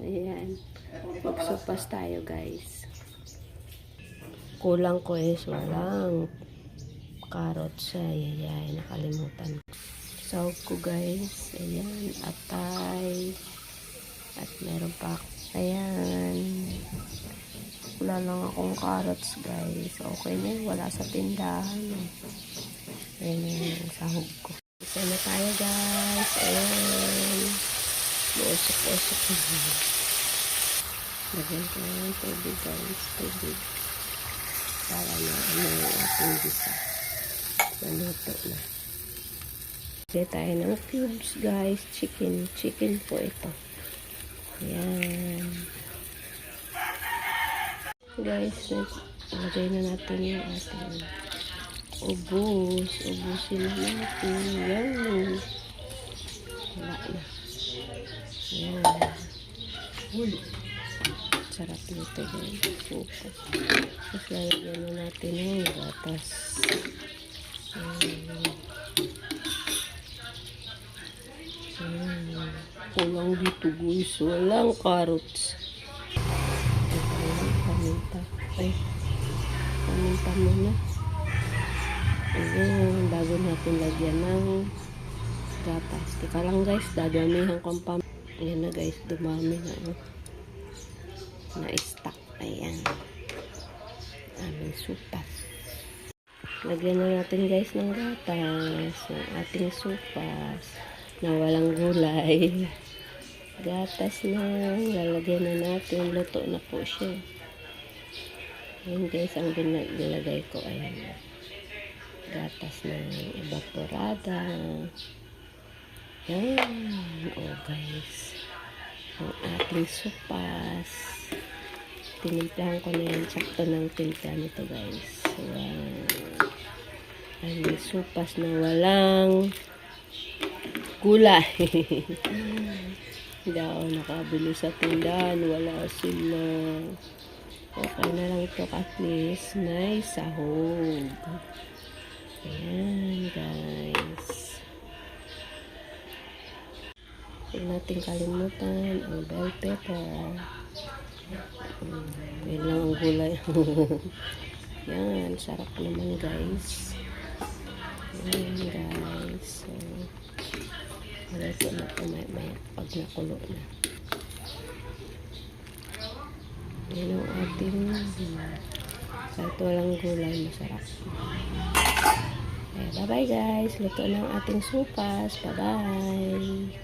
ayan. Magsupas tayo, guys. Kulang ko is walang carrots. Ayan, nakalimutan. Sahog ko, guys. Ayan, atay. At meron pa, ayan. Wala lang akong carrots, guys. Okay na yun. Wala sa tindahan. Ayan yung sahog ko. Isa na tayo, guys. Ayan. Usok-usok na. Lagyan ko ng tubig, guys. Tubig. Para na yung ating gisa. Naluto na. Lagyan tayo ng cubes, guys. Chicken. Chicken po ito. Ayan. Guys, lagay na natin yung ating ubos. Ubusin na natin. Yan. Wala na. Yan. Sarap nito, guys. Suka. Tapos lalagyan na natin yung gatas. Kulang dito, guys. Walang carrots. Paminta. Ay, paminta muna. Ayan, bago natin lagyan ng gatas. Teka lang, guys, dadamihan ko ang paminta. Ayan na, guys, dumami na. Na-stack. Ayan. Aming supas. Lagyan na natin, guys, ng gatas. Yung ating supas na walang gulay. Gatas na. Lalagyan na natin. Luto na po siya. Ayan, guys, ang binilagay ko. Ayan. Gatas na evaporada. Ayan. Oh, guys. Ang ating supas. Tinimplahan ko na yan. Sakto ng timpla nito, guys. Wow. Ang supas na walang gulay. Hindi ako nakabili sa tindahan. Wala sila. Okay na lang ito at least. Nice sahog. Ayan, guys. Huwag natin kalimutan ang bell pepper. Yan lang ang gulay. Yan, sarap naman, guys. Yan, guys. So, malito na ito maya pag nakulo na. Yan ang ating kahit walang gulay, masarap. Okay, bye-bye, guys. Luto na ang ating supas. Bye-bye.